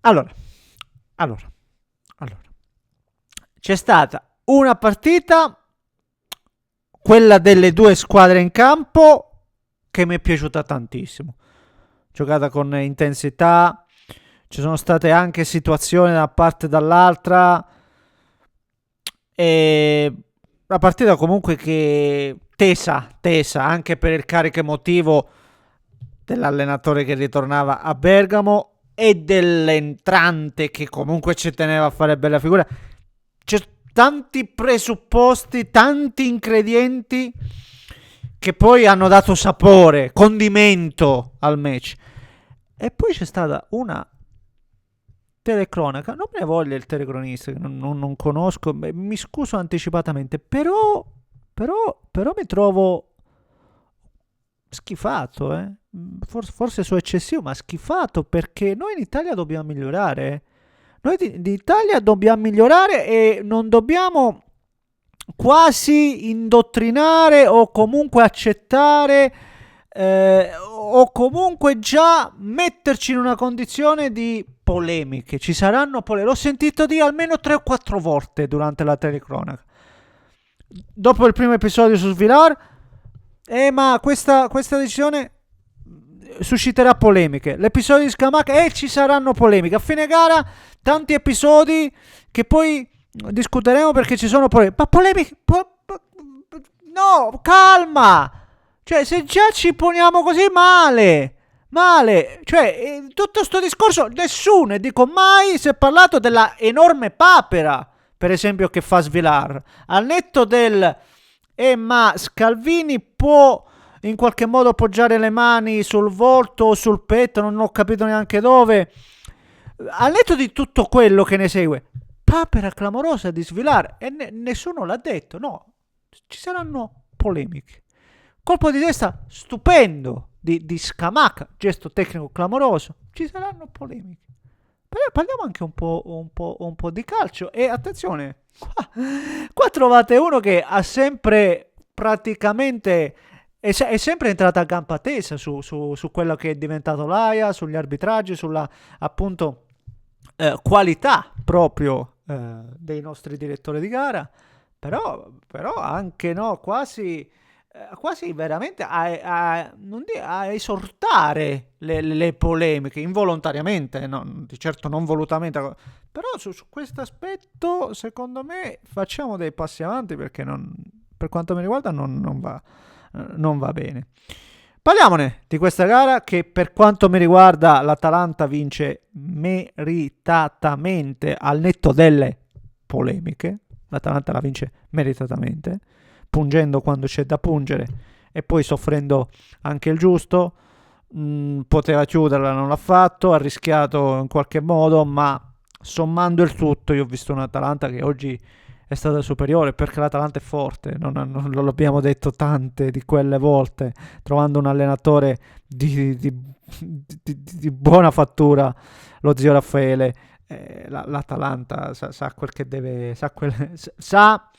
Allora, allora, allora. C'è stata una partita, quella delle due squadre in campo, che mi è piaciuta tantissimo. Giocata con intensità, ci sono state anche situazioni da una parte e dall'altra, e la partita comunque che tesa anche per il carico emotivo dell'allenatore che ritornava a Bergamo e dell'entrante che comunque ci teneva a fare bella figura. C'è tanti presupposti, tanti ingredienti che poi hanno dato sapore, condimento al match. E poi c'è stata una telecronaca, non me ne voglia il telecronista, che non conosco, mi scuso anticipatamente, però mi trovo schifato, eh. Forse so eccessivo, ma schifato perché noi in Italia dobbiamo migliorare. Noi in Italia dobbiamo migliorare e non dobbiamo quasi indottrinare o comunque accettare o comunque già metterci in una condizione di polemiche. Ci saranno polemiche. L'ho sentito dire almeno 3 o 4 volte durante la telecronaca. Dopo il primo episodio su Svilar, ma questa decisione susciterà polemiche. L'episodio di Scamacca, ci saranno polemiche. A fine gara, tanti episodi che poi discuteremo perché ci sono polemiche. Ma polemiche. No, calma. Cioè, se già ci poniamo così male. Male, cioè, tutto sto discorso, nessuno, e dico mai, si è parlato della enorme papera, per esempio, che fa Svilar. Al netto del, ma Scalvini può in qualche modo appoggiare le mani sul volto o sul petto, non ho capito neanche dove. Al netto di tutto quello che ne segue, papera clamorosa di Svilar, e nessuno l'ha detto, no, ci saranno polemiche. Colpo di testa stupendo di Scamacca, gesto tecnico clamoroso, ci saranno polemiche. Parliamo anche un po' di calcio, e attenzione, qua trovate uno che ha sempre praticamente è sempre entrata a gamba tesa su quello che è diventato l'AIA, sugli arbitraggi, sulla appunto qualità proprio dei nostri direttori di gara, però anche no, quasi veramente a esortare le polemiche involontariamente, no, di certo non volutamente, però su questo aspetto secondo me facciamo dei passi avanti perché per quanto mi riguarda non va bene. Parliamone di questa gara che per quanto mi riguarda l'Atalanta vince meritatamente al netto delle polemiche. L'Atalanta la vince meritatamente, pungendo quando c'è da pungere e poi soffrendo anche il giusto. Poteva chiuderla, non l'ha fatto, ha rischiato in qualche modo, ma sommando il tutto io ho visto un'Atalanta che oggi è stata superiore perché l'Atalanta è forte, non lo abbiamo detto tante di quelle volte, trovando un allenatore di buona fattura, lo zio Raffaele. L'Atalanta sa quel che deve, sa,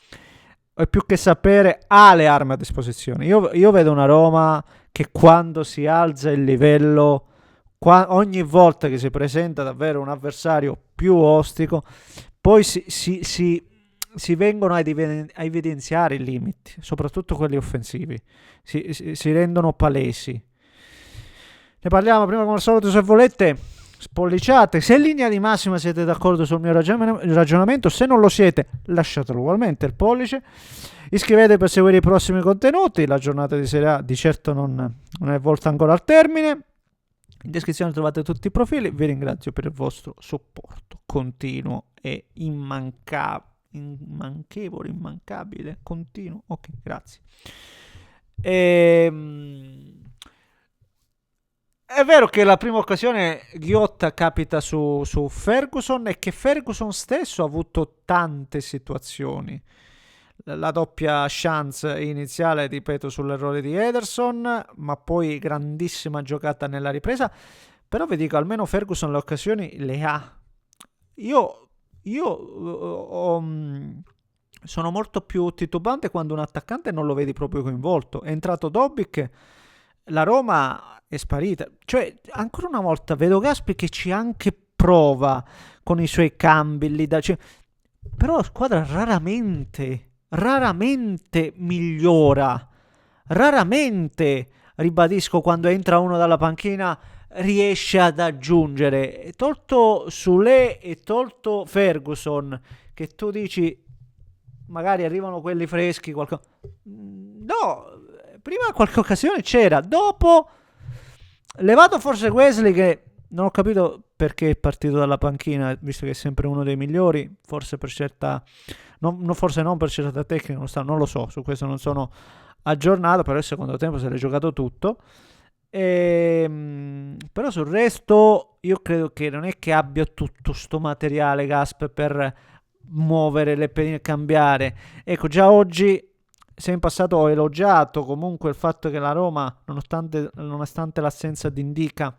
e più che sapere ha le armi a disposizione. Io vedo una Roma che quando si alza il livello, ogni volta che si presenta davvero un avversario più ostico, poi si vengono a evidenziare i limiti, soprattutto quelli offensivi, si rendono palesi. Ne parliamo prima come al solito, se volete spolliciate, se in linea di massima siete d'accordo sul mio ragionamento, se non lo siete lasciatelo ugualmente il pollice, iscrivetevi per seguire i prossimi contenuti. La giornata di Serie A di certo non è volta ancora al termine. In descrizione trovate tutti i profili. Vi ringrazio per il vostro supporto continuo e immancabile, continuo. Ok, grazie. È vero che la prima occasione ghiotta capita su Ferguson e che Ferguson stesso ha avuto tante situazioni. La doppia chance iniziale, ripeto, sull'errore di Ederson, ma poi grandissima giocata nella ripresa. Però vi dico, almeno Ferguson le occasioni le ha. Io sono molto più titubante quando un attaccante non lo vedi proprio coinvolto. È entrato Dobbik, la Roma è sparita. Cioè, ancora una volta vedo Gaspi che ci ha anche prova con i suoi cambi lì però la squadra raramente migliora, raramente, ribadisco, quando entra uno dalla panchina riesce ad aggiungere. E tolto Sule e tolto Ferguson, che tu dici magari arrivano quelli freschi, no, prima qualche occasione c'era, dopo levato forse Wesley, che non ho capito perché è partito dalla panchina, visto che è sempre uno dei migliori, forse per scelta, forse non per scelta tecnica, non lo so, su questo non sono aggiornato, però il secondo tempo se l'è giocato tutto. Però sul resto io credo che non è che abbia tutto sto materiale Gasp per muovere le pedine e cambiare. Ecco, già oggi, se in passato ho elogiato comunque il fatto che la Roma, nonostante l'assenza di Indica,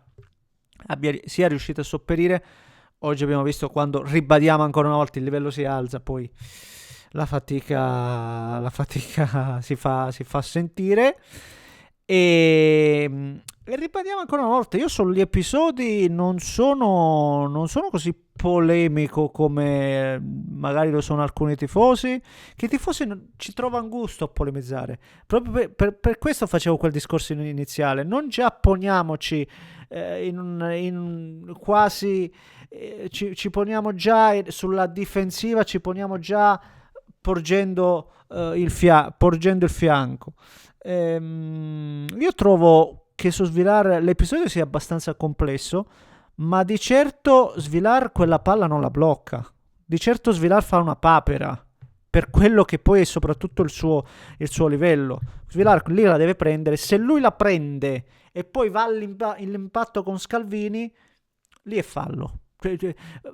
sia riuscita a sopperire, oggi abbiamo visto, quando ribadiamo ancora una volta il livello si alza, poi la fatica si fa sentire. E ripetiamo ancora una volta, io sugli episodi non sono così polemico come magari lo sono alcuni tifosi, che i tifosi ci trovano gusto a polemizzare. Proprio per questo facevo quel discorso iniziale, non già poniamoci in quasi ci poniamo già sulla difensiva, ci poniamo già porgendo il fianco. Io trovo che su Svilar l'episodio sia abbastanza complesso, ma di certo Svilar quella palla non la blocca. Di certo Svilar fa una papera per quello che poi è soprattutto il suo livello. Svilar lì la deve prendere. Se lui la prende e poi va all'impatto con Scalvini, lì è fallo.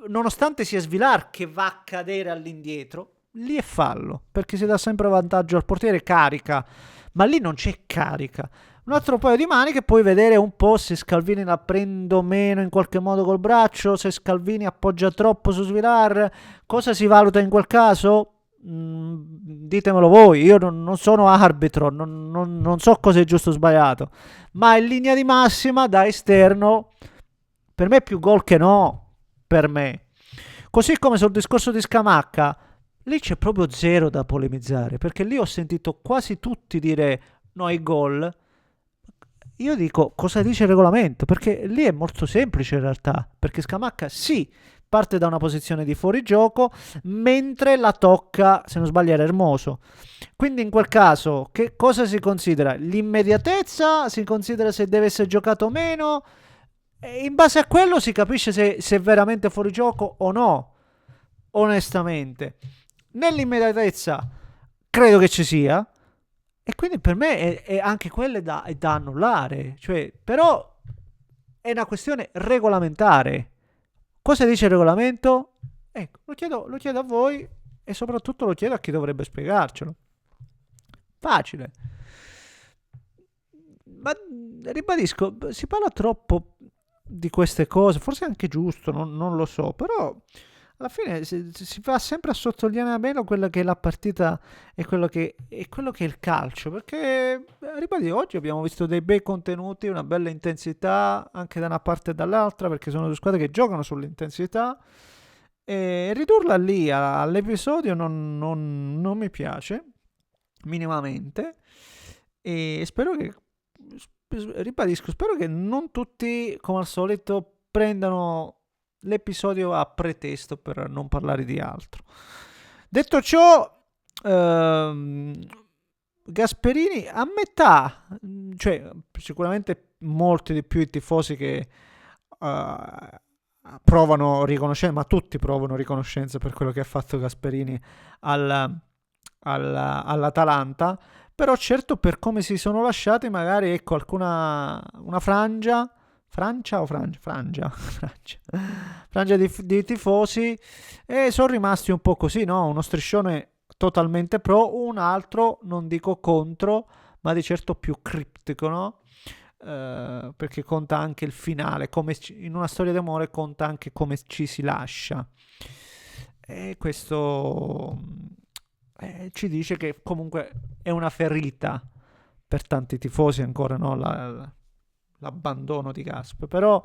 Nonostante sia Svilar che va a cadere all'indietro, lì è fallo, perché si dà sempre vantaggio al portiere, carica, ma lì non c'è carica. Un altro paio di maniche, puoi vedere un po' se Scalvini la prende o meno in qualche modo col braccio, se Scalvini appoggia troppo su Svilar, cosa si valuta in quel caso? Ditemelo voi, io non sono arbitro, non so cosa è giusto o sbagliato, ma in linea di massima da esterno per me più gol che no, per me. Così come sul discorso di Scamacca, lì c'è proprio zero da polemizzare, perché lì ho sentito quasi tutti dire no ai gol. Io dico cosa dice il regolamento, perché lì è molto semplice in realtà, perché Scamacca sì, parte da una posizione di fuorigioco, mentre la tocca, se non sbaglio era Hermoso. Quindi in quel caso che cosa si considera? L'immediatezza, si considera se deve essere giocato o meno, e in base a quello si capisce se è veramente fuorigioco o no, onestamente. Nell'immediatezza credo che ci sia, e quindi per me è anche quelle da annullare, cioè, però è una questione regolamentare. Cosa dice il regolamento? Ecco, lo chiedo a voi e soprattutto lo chiedo a chi dovrebbe spiegarcelo. Facile. Ma ribadisco, si parla troppo di queste cose, forse è anche giusto, non lo so, però alla fine si va sempre a sottolineare meno quella che è la partita e quello che è il calcio, perché ribadisco, oggi abbiamo visto dei bei contenuti, una bella intensità anche da una parte e dall'altra, perché sono due squadre che giocano sull'intensità, e ridurla lì all'episodio non mi piace minimamente, e spero che, ribadisco, spero che non tutti come al solito prendano l'episodio a pretesto per non parlare di altro. Detto ciò, Gasperini a metà, cioè sicuramente molti di più i tifosi che provano riconoscenza, ma tutti provano riconoscenza per quello che ha fatto Gasperini all'Atalanta, però certo per come si sono lasciati magari ecco una frangia di tifosi, e sono rimasti un po' così, no? Uno striscione totalmente pro, un altro non dico contro, ma di certo più criptico, no? Perché conta anche il finale, come in una storia d'amore conta anche come ci si lascia, e questo ci dice che comunque è una ferita per tanti tifosi ancora, no? L'abbandono di Gasp, però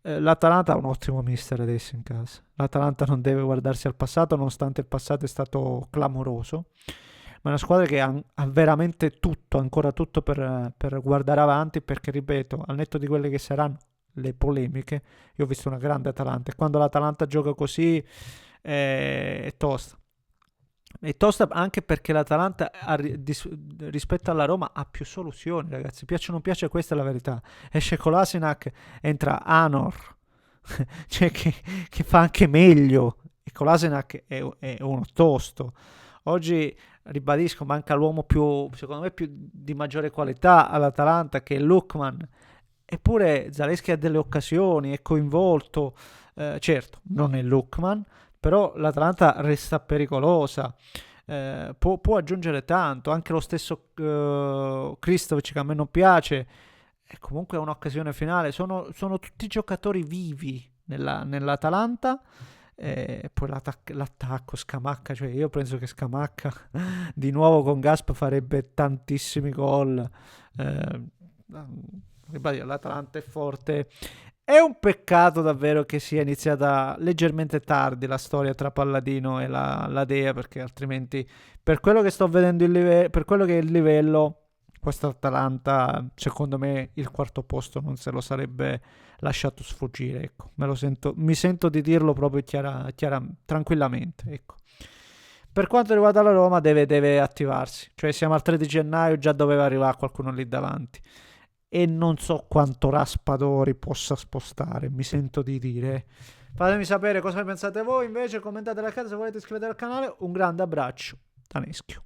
L'Atalanta ha un ottimo mister adesso in casa. L'Atalanta non deve guardarsi al passato, nonostante il passato è stato clamoroso. Ma è una squadra che ha veramente tutto, ancora tutto per guardare avanti, perché ripeto, al netto di quelle che saranno le polemiche, io ho visto una grande Atalanta, e quando l'Atalanta gioca così è tosta. È tosta anche perché l'Atalanta rispetto alla Roma ha più soluzioni, ragazzi. Piace o non piace, questa è la verità. Esce Kolasinac, entra Anor, cioè che fa anche meglio. E Kolasinac è uno tosto. Oggi, ribadisco, manca l'uomo più, secondo me, più di maggiore qualità all'Atalanta, che è Lookman. Eppure Zaleschi ha delle occasioni, è coinvolto. Certo, non è Lookman, però l'Atalanta resta pericolosa. Può aggiungere tanto. Anche lo stesso Kristovic, che a me non piace, è comunque un'occasione finale. Sono tutti giocatori vivi nell'Atalanta. E poi l'attacco Scamacca, cioè io penso che Scamacca di nuovo con Gasp farebbe tantissimi gol. Ribadito, l'Atalanta è forte. È un peccato davvero che sia iniziata leggermente tardi la storia tra Palladino e la Dea, perché altrimenti, per quello che sto vedendo, per quello che è il livello, questa Atalanta, secondo me, il quarto posto non se lo sarebbe lasciato sfuggire. Ecco, mi sento di dirlo proprio tranquillamente. Ecco. Per quanto riguarda la Roma, deve attivarsi. Cioè, siamo al 3 di gennaio, già doveva arrivare qualcuno lì davanti. E non so quanto Raspadori possa spostare, mi sento di dire. Fatemi sapere cosa ne pensate voi, invece commentate la casa se volete, iscrivetevi al canale. Un grande abbraccio da Neschio.